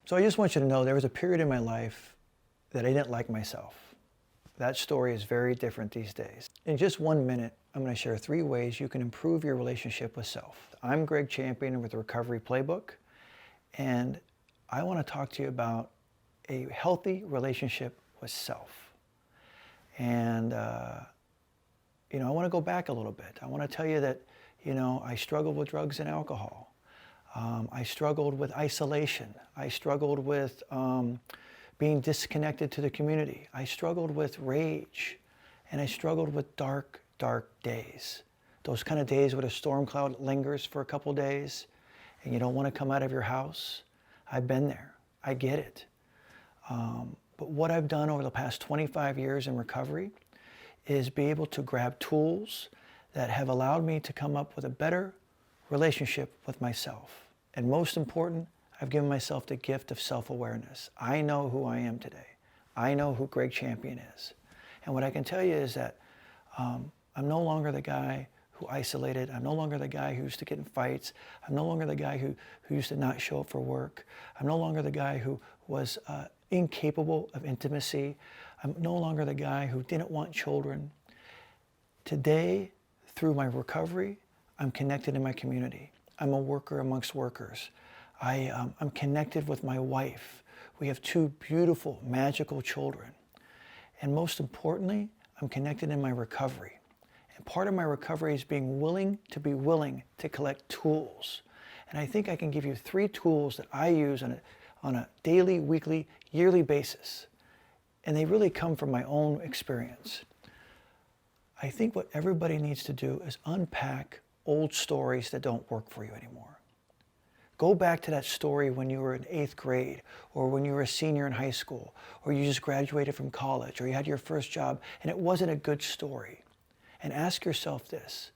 So I just want you to know there was a period in my life that I didn't like myself. That story is very different these days. In just 1 minute, I'm going to share 3 ways you can improve your relationship with self. I'm Greg Champion with the Recovery Playbook, and I want to talk to you about a healthy relationship with self. And, I want to go back a little bit. I want to tell you that, I struggled with drugs and alcohol. I struggled with isolation. I struggled with being disconnected to the community. I struggled with rage. And I struggled with dark, dark days. Those kind of days where the storm cloud lingers for a couple days and you don't want to come out of your house. I've been there. I get it. But what I've done over the past 25 years in recovery is be able to grab tools that have allowed me to come up with a better relationship with myself. And most important, I've given myself the gift of self-awareness. I know who I am today. I know who Greg Champion is. And what I can tell you is that I'm no longer the guy who isolated. I'm no longer the guy who used to get in fights. I'm no longer the guy who used to not show up for work. I'm no longer the guy who was incapable of intimacy. I'm no longer the guy who didn't want children. Today, through my recovery, I'm connected in my community. I'm a worker amongst workers. I'm connected with my wife. We have 2 beautiful, magical children. And most importantly, I'm connected in my recovery. And part of my recovery is being willing to collect tools. And I think I can give you 3 tools that I use on a daily, weekly, yearly basis. And they really come from my own experience. I think what everybody needs to do is unpack old stories that don't work for you anymore. Go back to that story when you were in 8th grade, or when you were a senior in high school, or you just graduated from college, or you had your first job and it wasn't a good story. And ask yourself this: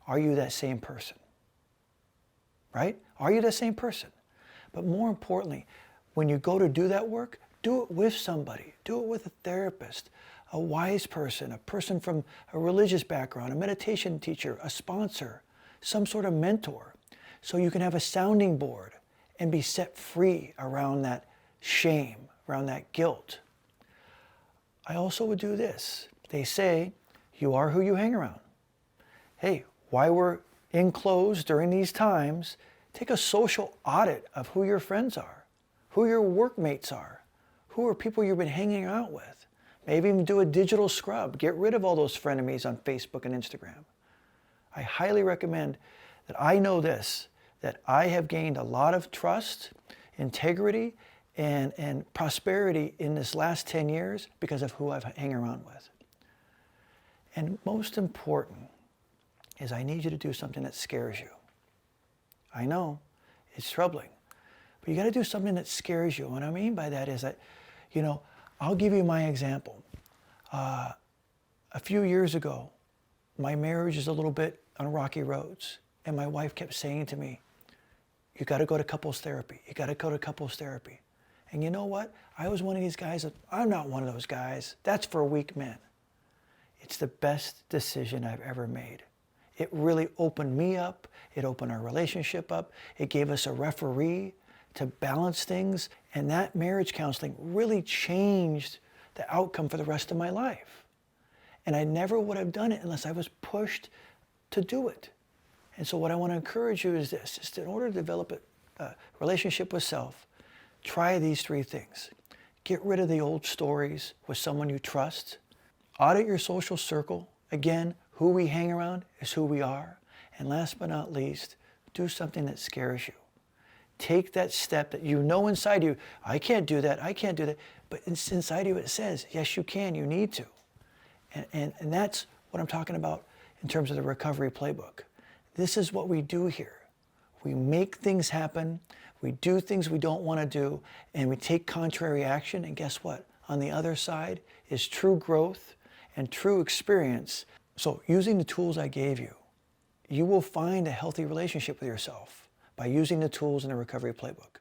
are you that same person? Right? Are you that same person? But more importantly, when you go to do that work, do it with somebody. Do it with a therapist, a wise person, a person from a religious background, a meditation teacher, a sponsor, some sort of mentor, so you can have a sounding board and be set free around that shame, around that guilt. I also would do this. They say, you are who you hang around. Hey, while we're enclosed during these times, take a social audit of who your friends are, who your workmates are, who are people you've been hanging out with. Maybe even do a digital scrub. Get rid of all those frenemies on Facebook and Instagram. I highly recommend that. I know this, that I have gained a lot of trust, integrity, and prosperity in this last 10 years because of who I've hang around with. And most important is I need you to do something that scares you. I know, it's troubling, but you got to do something that scares you. What I mean by that is that, I'll give you my example. A few years ago, my marriage is a little bit on rocky roads, and my wife kept saying to me, you got to go to couples therapy. You got to go to couples therapy. And you know what? I was one of these guys that, I'm not one of those guys. That's for weak men. It's the best decision I've ever made. It really opened me up. It opened our relationship up. It gave us a referee to balance things. And that marriage counseling really changed the outcome for the rest of my life. And I never would have done it unless I was pushed to do it. And so what I want to encourage you is this: just in order to develop a relationship with self, try these 3 things. Get rid of the old stories with someone you trust. Audit your social circle. Again, who we hang around is who we are. And last but not least, do something that scares you. Take that step that you know inside you, I can't do that, I can't do that. But inside you it says, yes you can, you need to. And that's what I'm talking about in terms of the Recovery Playbook. This is what we do here. We make things happen, we do things we don't want to do, and we take contrary action, and guess what? On the other side is true growth and true experience. So using the tools I gave you, you will find a healthy relationship with yourself by using the tools in the Recovery Playbook.